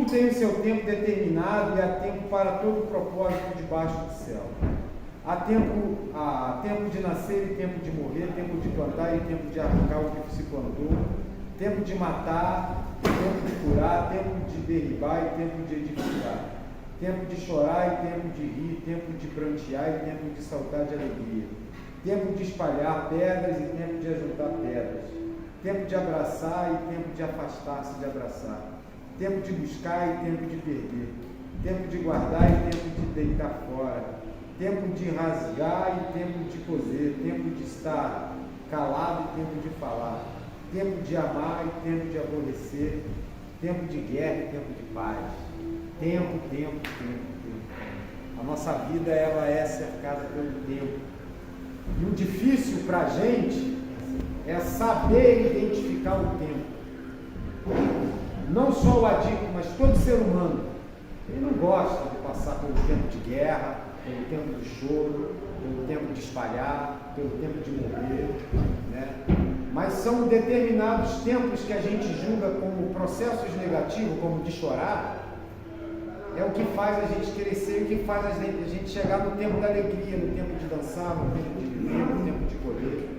Tudo tem o seu tempo determinado e há tempo para todo propósito debaixo do céu. Há tempo de nascer e tempo de morrer, tempo de plantar e tempo de arrancar o que se plantou, tempo de matar, tempo de curar, tempo de derribar e tempo de edificar, tempo de chorar e tempo de rir, tempo de prantear e tempo de saltar de alegria, tempo de espalhar pedras e tempo de ajuntar pedras, tempo de abraçar e tempo de afastar-se de abraçar, tempo de buscar e tempo de perder, tempo de guardar e tempo de deitar fora, tempo de rasgar e tempo de coser, tempo de estar calado e tempo de falar, tempo de amar e tempo de aborrecer, tempo de guerra e tempo de paz. Tempo. A nossa vida, ela é cercada pelo tempo. E o difícil para a gente é saber identificar o tempo. Não só o adicto, mas todo ser humano. Ele não gosta de passar pelo tempo de guerra, pelo tempo de choro, pelo tempo de espalhar, pelo tempo de morrer, né? Mas são determinados tempos que a gente julga como processos negativos, como de chorar, é o que faz a gente crescer, o que faz a gente chegar no tempo da alegria, no tempo de dançar, no tempo de viver, no tempo de colher.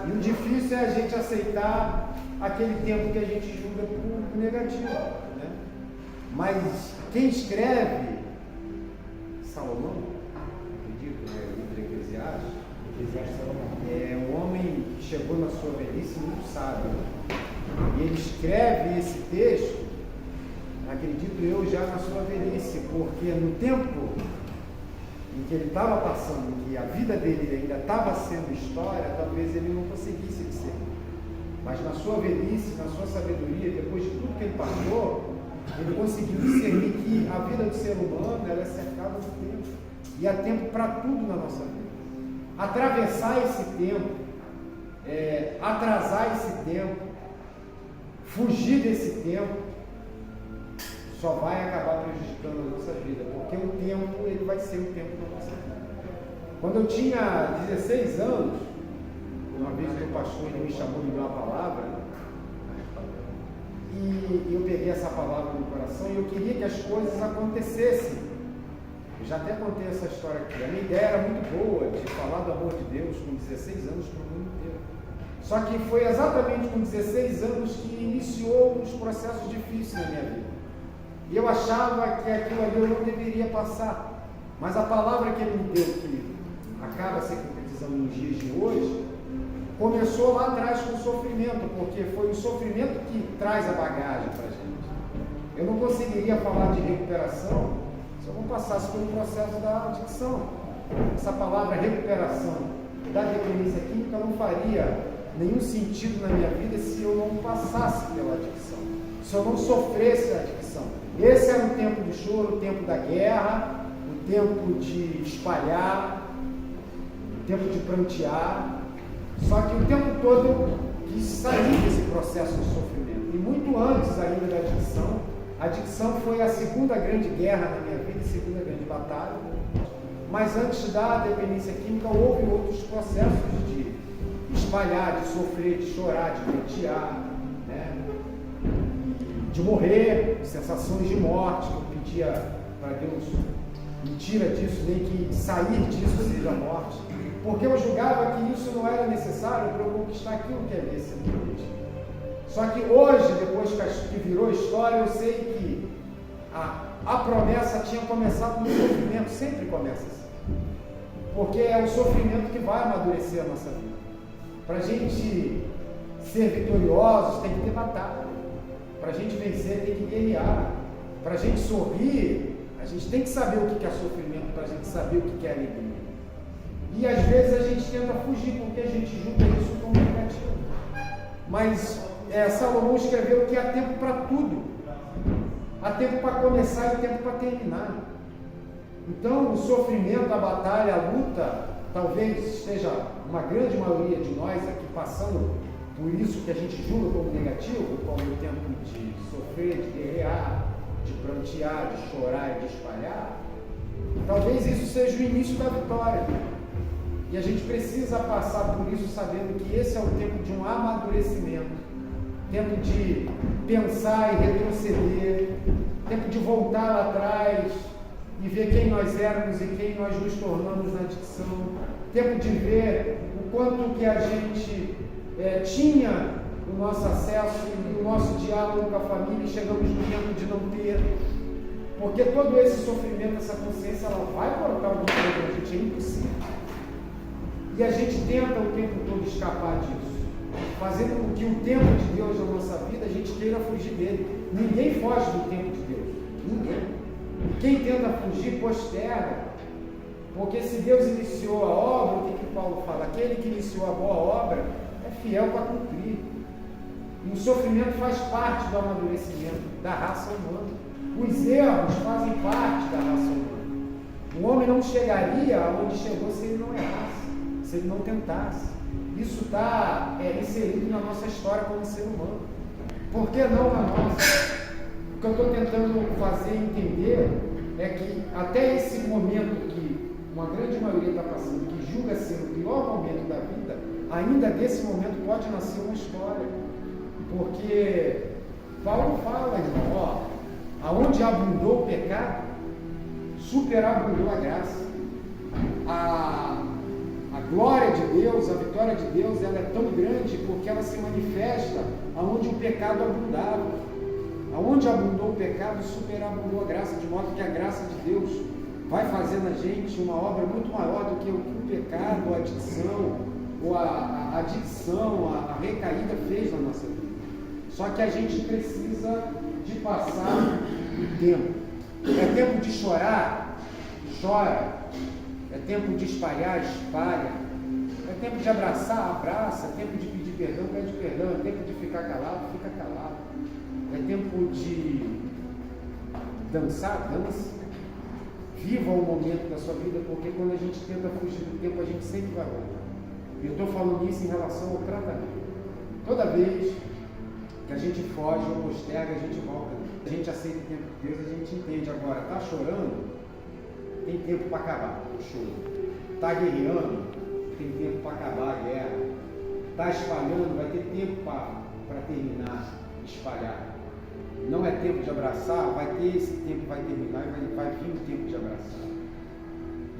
E o difícil é a gente aceitar aquele tempo que a gente julga por negativo, né? Mas quem escreve, Salomão, acredito, né? O livro de Eclesiastes, é um homem que chegou na sua velhice muito sábio. E ele escreve esse texto, acredito eu, já na sua velhice, porque no tempo em que ele estava passando, em que a vida dele ainda estava sendo história, talvez ele não conseguisse discernir. Mas na sua velhice, na sua sabedoria, depois de tudo que ele passou, ele conseguiu discernir que a vida do ser humano, ela é cercada de tempo. E há tempo para tudo na nossa vida. Atravessar esse tempo, atrasar esse tempo, fugir desse tempo, só vai acabar prejudicando a nossa vida, porque o tempo, ele vai ser o tempo da nossa vida. Quando eu tinha 16 anos, uma vez o pastor ele me chamou, me deu uma palavra, e eu peguei essa palavra no coração e eu queria que as coisas acontecessem. Eu já até contei essa história aqui. A minha ideia era muito boa de falar do amor de Deus com 16 anos para o mundo inteiro. Só que foi exatamente com 16 anos que iniciou os processos difíceis na minha vida. E eu achava que aquilo ali eu não deveria passar. Mas a palavra que ele me deu, que acaba se concretizando nos dias de hoje, começou lá atrás com o sofrimento, porque foi o sofrimento que traz a bagagem para a gente. Eu não conseguiria falar de recuperação se eu não passasse pelo processo da adicção. Essa palavra recuperação da dependência química não faria nenhum sentido na minha vida se eu não passasse pela adicção, se eu não sofresse a adicção. Esse era o tempo do choro, o tempo da guerra, o tempo de espalhar, o tempo de prantear. Só que o tempo todo eu quis sair desse processo de sofrimento. E muito antes ainda da adicção, a adicção foi a segunda grande guerra na minha vida, a segunda grande batalha. Mas antes da dependência química, houve outros processos de espalhar, de sofrer, de chorar, de prantear, né? De morrer, sensações de morte, que eu pedia para Deus, me tira disso, nem que sair disso seja a morte. Porque eu julgava que isso não era necessário para eu conquistar aquilo que é desse ambiente. Só que hoje, depois que virou história, eu sei que a promessa tinha começado no sofrimento, sempre começa assim. Porque é o sofrimento que vai amadurecer a nossa vida. Para a gente ser vitoriosos, tem que ter batalha. Para a gente vencer, tem que guerrear. Para a gente sorrir, a gente tem que saber o que é sofrimento, para a gente saber o que é alegria. E às vezes a gente tenta fugir, porque a gente julga isso como negativo. Mas Salomão escreveu que há tempo para tudo. Há tempo para começar e tempo para terminar. Então o sofrimento, a batalha, a luta, talvez esteja uma grande maioria de nós aqui passando por isso que a gente julga como negativo, como o tempo de sofrer, de guerrear, de prantear, de chorar e de espalhar. Talvez isso seja o início da vitória. E a gente precisa passar por isso sabendo que esse é o tempo de um amadurecimento, tempo de pensar e retroceder, tempo voltar lá atrás e ver quem nós éramos e quem nós nos tornamos na dicção. Tempo de ver o quanto que a gente tinha o nosso acesso e o nosso diálogo com a família, e chegamos no tempo de não ter. Porque todo esse sofrimento, essa consciência, ela vai colocar alguma coisa na gente, é impossível. E a gente tenta o tempo todo escapar disso, fazendo com que o tempo de Deus na nossa vida, a gente queira fugir dele. Ninguém foge do tempo de Deus. Ninguém. Quem tenta fugir, posterga. Porque se Deus iniciou a obra, o que Paulo fala? Aquele que iniciou a boa obra é fiel para cumprir. E o sofrimento faz parte do amadurecimento da raça humana. Os erros fazem parte da raça humana. O homem não chegaria aonde chegou se ele não errasse, se ele não tentasse. Isso está inserido na nossa história como ser humano. Por que não na nossa? O que eu estou tentando fazer entender é que até esse momento que uma grande maioria está passando, que julga ser o pior momento da vida, ainda desse momento pode nascer uma história. Porque Paulo fala, irmão, aonde abundou o pecado, superabundou a graça. A glória de Deus, a vitória de Deus, ela é tão grande porque ela se manifesta aonde o pecado abundava. Aonde abundou o pecado, superabundou a graça, de modo que a graça de Deus vai fazer na gente uma obra muito maior do que o que o pecado, a adicção, ou a adicção, a recaída fez na nossa vida. Só que a gente precisa de passar o tempo. É tempo de chorar, chora. É tempo de espalhar, espalha. É tempo de abraçar, abraça. É tempo de pedir perdão, pede perdão. É tempo de ficar calado, fica calado. É tempo de dançar, dança. Viva o momento da sua vida, porque quando a gente tenta fugir do tempo, a gente sempre vai voltar. E eu estou falando isso em relação ao tratamento. Toda vez que a gente foge ou posterga, a gente volta. A gente aceita o tempo de Deus, a gente entende. Agora, está chorando, tem tempo para acabar o choro. Está guerreando, tem tempo para acabar a guerra. Está espalhando, vai ter tempo para terminar, espalhar. Não é tempo de abraçar, vai ter esse tempo, vai terminar e vai vir o tempo de abraçar.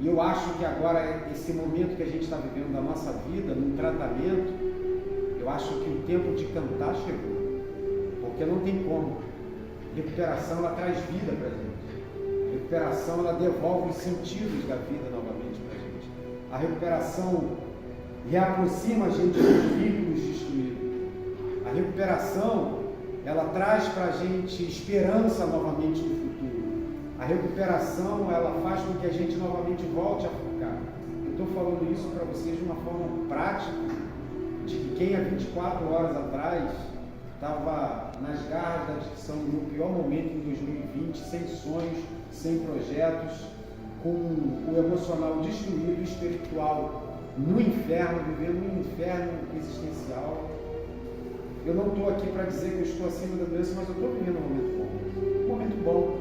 E eu acho que agora, esse momento que a gente está vivendo da nossa vida, num tratamento, eu acho que o tempo de cantar chegou. Porque não tem como. Recuperação, ela traz vida para a gente. Recuperação, ela devolve os sentidos da vida novamente para a gente. A recuperação reaproxima a gente dos vínculos destruídos. A recuperação, ela traz para a gente esperança novamente no futuro. A recuperação, ela faz com que a gente novamente volte a focar. Eu estou falando isso para vocês de uma forma prática, de que quem há 24 horas atrás estava nas garras da adicção no pior momento em 2020, sem sonhos, sem projetos, com o emocional destruído, o espiritual no inferno, vivendo um inferno existencial. Eu não estou aqui para dizer que eu estou acima da doença, mas eu estou vivendo um momento bom. Um momento bom.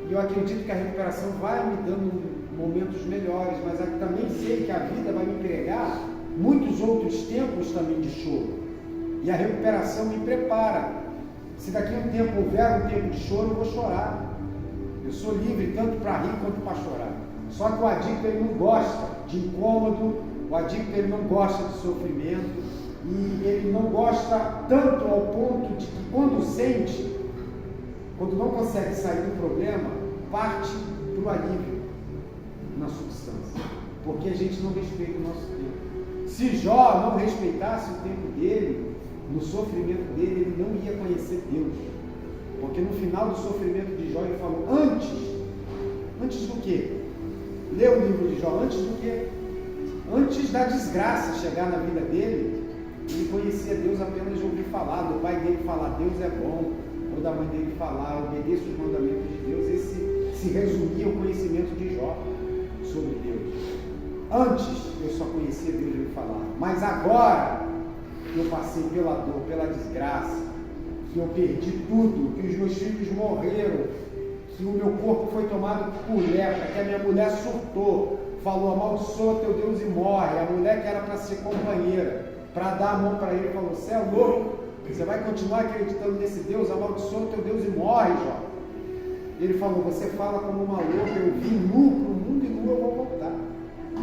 E eu acredito que a recuperação vai me dando momentos melhores, mas eu também sei que a vida vai me entregar muitos outros tempos também de choro. E a recuperação me prepara. Se daqui a um tempo houver um tempo de choro, eu vou chorar. Eu sou livre tanto para rir quanto para chorar. Só que o adicto, ele não gosta de incômodo, o adicto, ele não gosta de sofrimento, e ele não gosta tanto ao ponto de que quando sente, quando não consegue sair do problema, parte para o alívio na substância. Porque a gente não respeita o nosso tempo. Se Jó não respeitasse o tempo dele, no sofrimento dele, ele não ia conhecer Deus. Porque no final do sofrimento de Jó, ele falou, antes do quê? Lê o livro de Jó, antes do quê? Antes da desgraça chegar na vida dele, ele conhecia Deus apenas de ouvir falar, do pai dele falar, Deus é bom, ou da mãe dele falar, obedeça os mandamentos de Deus. Esse se resumia o conhecimento de Jó sobre Deus. Antes, eu só conhecia Deus de ouvir falar, mas agora, que eu passei pela dor, pela desgraça, que eu perdi tudo, que os meus filhos morreram, que o meu corpo foi tomado por lepra, que a minha mulher surtou, falou, amaldiçoa teu Deus e morre. A mulher que era para ser companheira, para dar a mão para ele, falou, você é louco, você vai continuar acreditando nesse Deus, amaldiçoa teu Deus e morre, Jó. Ele falou, você fala como uma louca, eu vim nu para o mundo e nu eu vou voltar.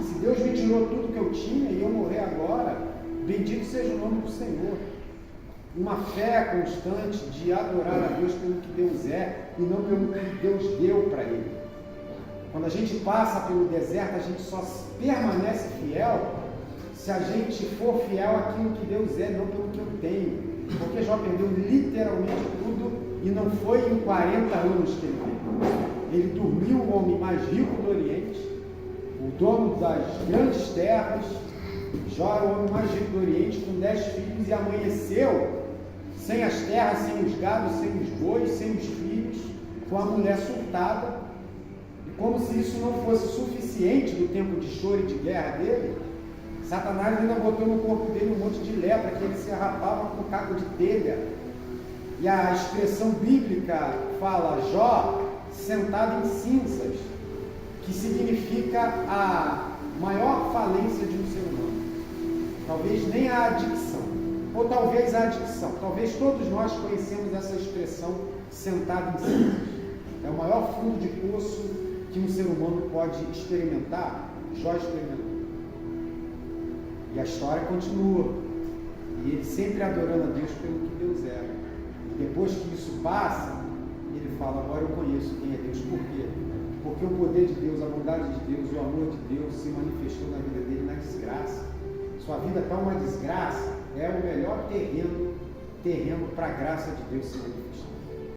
Se Deus me tirou tudo que eu tinha e eu morrer agora, bendito seja o nome do Senhor. Uma fé constante de adorar a Deus pelo que Deus é e não pelo que Deus deu para Ele. Quando a gente passa pelo deserto, a gente só permanece fiel se a gente for fiel àquilo que Deus é, não pelo que eu tenho. Porque Jó perdeu literalmente tudo e não foi em 40 anos que ele perdeu. Ele dormiu o homem mais rico do Oriente, o dono das grandes terras. Jó era o homem mais rico do Oriente, com 10 filhos, e amanheceu sem as terras, sem os gados, sem os bois, sem os filhos, com a mulher surtada. E como se isso não fosse suficiente no tempo de choro e de guerra dele, Satanás ainda botou no corpo dele um monte de lepra, que ele se arrapava com um caco de telha. E a expressão bíblica fala Jó sentado em cinzas, que significa a maior falência de um ser humano. Talvez nem a adicção, ou talvez a adicção. Talvez todos nós conhecemos essa expressão sentado em cinzas. É o maior fundo de poço que um ser humano pode experimentar. Jó experimentou. E a história continua. E ele sempre adorando a Deus pelo que Deus era. E depois que isso passa, ele fala, agora eu conheço quem é Deus. Por quê? Porque o poder de Deus, a bondade de Deus, o amor de Deus se manifestou na vida dele na desgraça. Sua vida está uma desgraça, é o melhor terreno para a graça de Deus se manifestar.